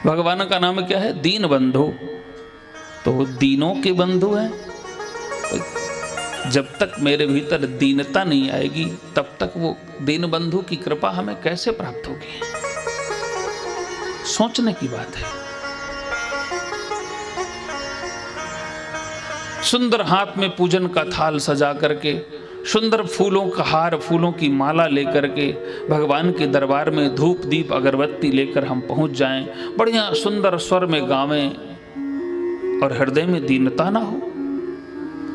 भगवान का नाम क्या है? दीन बंधु। तो वो दीनों के बंधु हैं। जब तक मेरे भीतर दीनता नहीं आएगी तब तक वो दीन बंधु की कृपा हमें कैसे प्राप्त होगी? सोचने की बात है। सुंदर हाथ में पूजन का थाल सजा करके, सुंदर फूलों का हार, फूलों की माला लेकर के भगवान के दरबार में धूप दीप अगरबत्ती लेकर हम पहुंच जाएं, बढ़िया सुंदर स्वर में गावें और हृदय में दीनता ना हो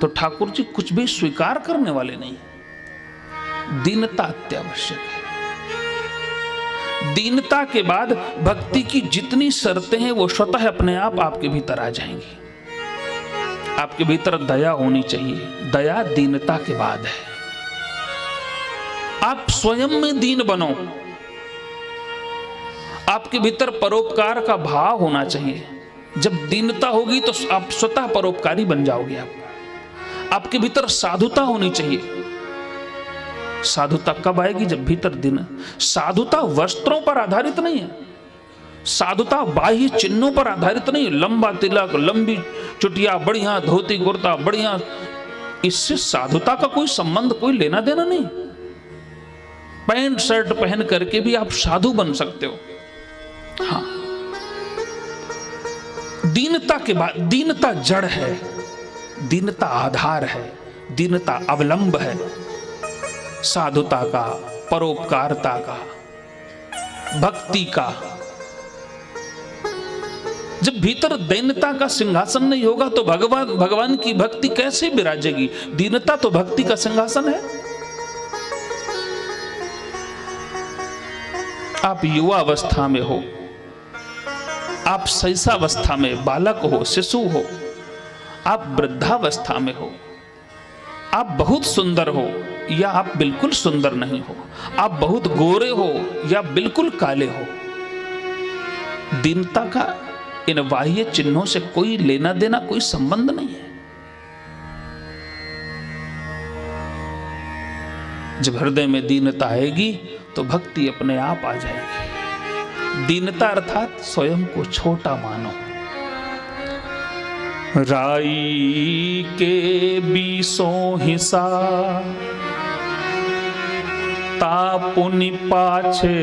तो ठाकुर जी कुछ भी स्वीकार करने वाले नहीं। दीनता अत्यावश्यक है। दीनता के बाद भक्ति की जितनी शर्तें हैं वो स्वतः अपने आप आपके भीतर आ जाएंगी। आपके भीतर दया होनी चाहिए। दया दीनता के बाद है। आप स्वयं में दीन बनो। आपके भीतर परोपकार का भाव होना चाहिए। जब दीनता होगी तो आप स्वतः परोपकारी बन जाओगे। आपके भीतर साधुता होनी चाहिए। साधुता कब आएगी? जब भीतर दिन। साधुता वस्त्रों पर आधारित नहीं है। साधुता बाह्य चिन्हों पर आधारित नहीं। लंबा तिलक, लंबी चुटिया, बढ़िया धोती कुर्ता, बढ़िया, इससे साधुता का कोई संबंध, कोई लेना देना नहीं। पैंट शर्ट पहन करके भी आप साधु बन सकते हो। हाँ, दीनता के बाद, दीनता जड़ है, दीनता आधार है, दीनता अवलंब है साधुता का, परोपकारता का, भक्ति का। जब भीतर दीनता का सिंहासन नहीं होगा तो भगवान की भक्ति कैसे विराजेगी? दीनता तो भक्ति का सिंहासन है। आप युवा अवस्था में हो, आप शैशवावस्था में बालक हो, शिशु हो, आप वृद्धावस्था में हो, आप बहुत सुंदर हो या आप बिल्कुल सुंदर नहीं हो, आप बहुत गोरे हो या बिल्कुल काले हो, दीनता का इन बाह्य चिन्हों से कोई लेना देना, कोई संबंध नहीं है। जब हृदय में दीनता आएगी तो भक्ति अपने आप आ जाएगी। दीनता अर्थात स्वयं को छोटा मानो। राई के बीसों हिस्सा तापुनि पाछे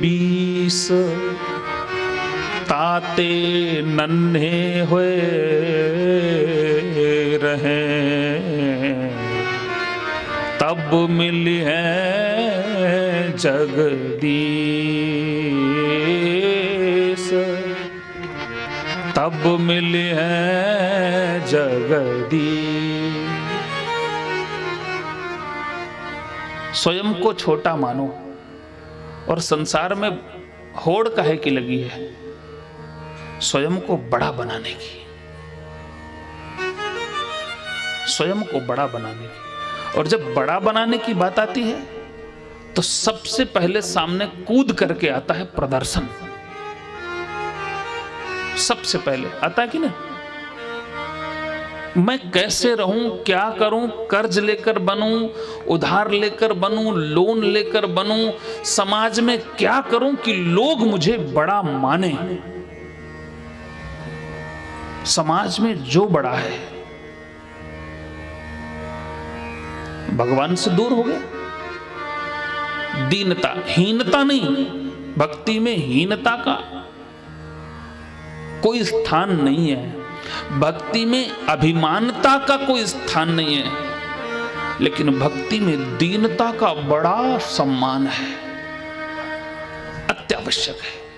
20, ताते नन्हे हुए रहे, तब मिली है जगदीश, तब मिली है जगदीश। स्वयं को छोटा मानो और संसार में होड़ काहे की लगी है? स्वयं को बड़ा बनाने की, स्वयं को बड़ा बनाने की। और जब बड़ा बनाने की बात आती है तो सबसे पहले सामने कूद करके आता है प्रदर्शन। सबसे पहले आता है कि नहीं? मैं कैसे रहूं, क्या करूं, कर्ज लेकर बनूं, उधार लेकर बनूं, लोन लेकर बनूं, समाज में क्या करूं कि लोग मुझे बड़ा माने। समाज में जो बड़ा है भगवान से दूर हो गया। दीनता, हीनता नहीं, भक्ति में हीनता का कोई स्थान नहीं है। भक्ति में अभिमानता का कोई स्थान नहीं है, लेकिन भक्ति में दीनता का बड़ा सम्मान है, अत्यावश्यक है।